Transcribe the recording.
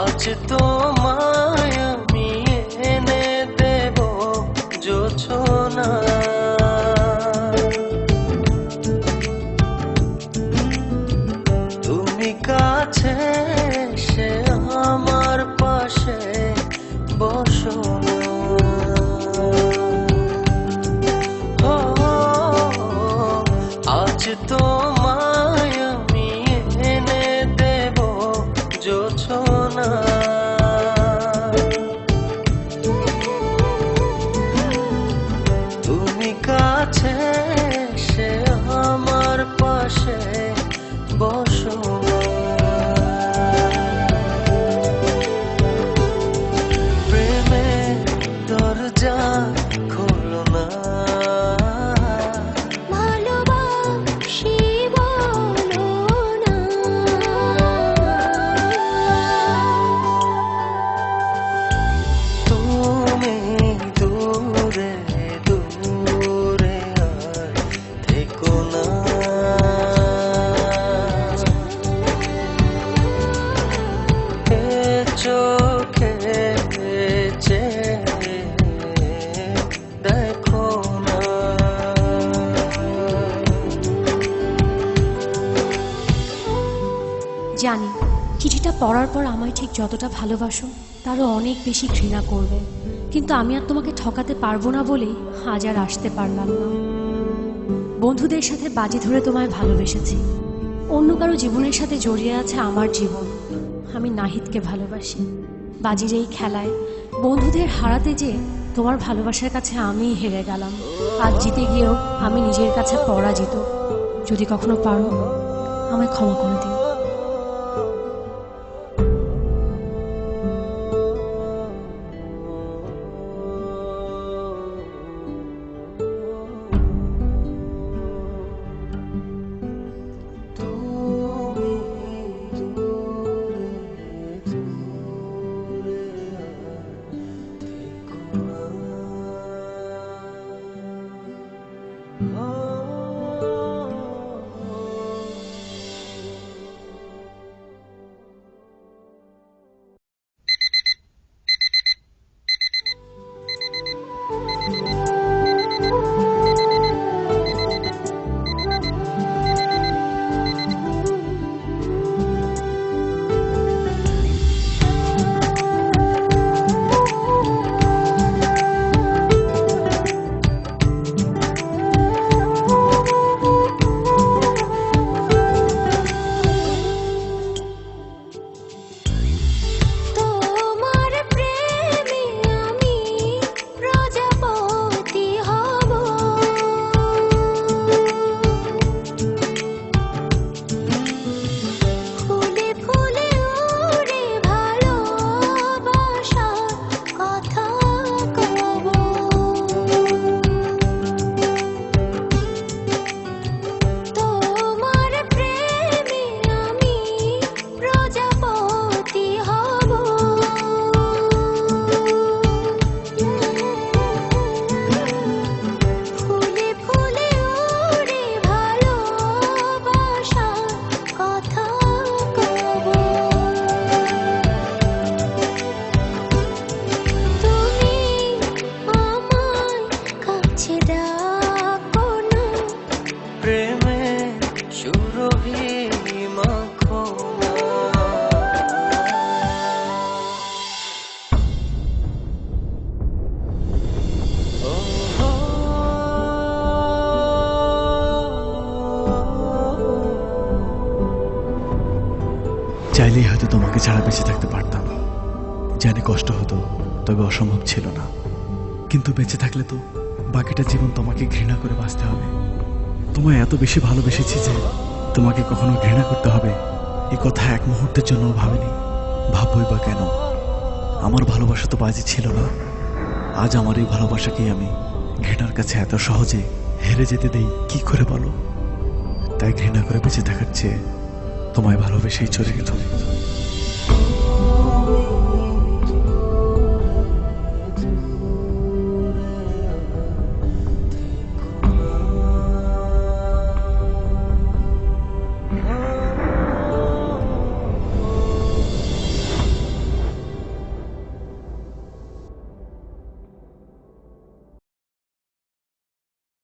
আজ তোমায় আমি এনে দেব জোছনা, তুমি কাছে এসে আমার পাশে বসো না। আজ তোমায় আমি এনে দেব জোছনা, তুমি কাছে এসে আমার পাশে বসো না। প্রেমের দরজা খোলো না, ভালোবাসি বলো না। তুমি দূরে দূরে আর থেকো না। এ চোখে চেয়ে দেখো না। জানি চিঠিটা পড়ার পর আমায় ঠিক যতটা ভালোবাসো তারও অনেক বেশি ঘৃণা করবে, কিন্তু আমি আর তোমাকে ঠকাতে পারবো না বলেই আজ আর আসতে পারলাম না। বন্ধুদের সাথে বাজি ধরে তোমায় ভালোবেসেছি, অন্য কারো জীবনের সাথে জড়িয়ে আছে আমার জীবন। আমি নাহিদকে ভালোবাসি। বাজির এই খেলায় বন্ধুদের হারাতে যে তোমার ভালোবাসার কাছে আমিই হেরে গেলাম। আজ জিতে গিয়েও আমি নিজের কাছে পরাজিত। যদি কখনো পারো আমায় ক্ষমা করে দিও। কভি মাখো না। ও হো, চাইলেই হয়তো তোমাকে ছাড়া বেঁচে থাকতে পারতাম। জানি কষ্ট হতো, তবে অসম্ভব ছিল না। কিন্তু বেঁচে থাকলে তো বাকিটা জীবন তোমাকে ঘৃণা করে বাঁচতে হবে। তোমায় এত বেশি ভালোবেসেছি যে তোমাকে কখনো ঘৃণা করতে হবে এ কথা এক মুহূর্তের জন্য ভাবিনি। ভাববই বা কেন? আমার ভালোবাসা তো বাজি ছিল না। আজ আমার এই ভালোবাসাকেই আমি ঘৃণার কাছে এত সহজে হেরে যেতে দেই কি করে বলো? তাই ঘৃণা করে বেঁচে থাকার চেয়ে তোমায় ভালোবেসেই চলে গেলাম।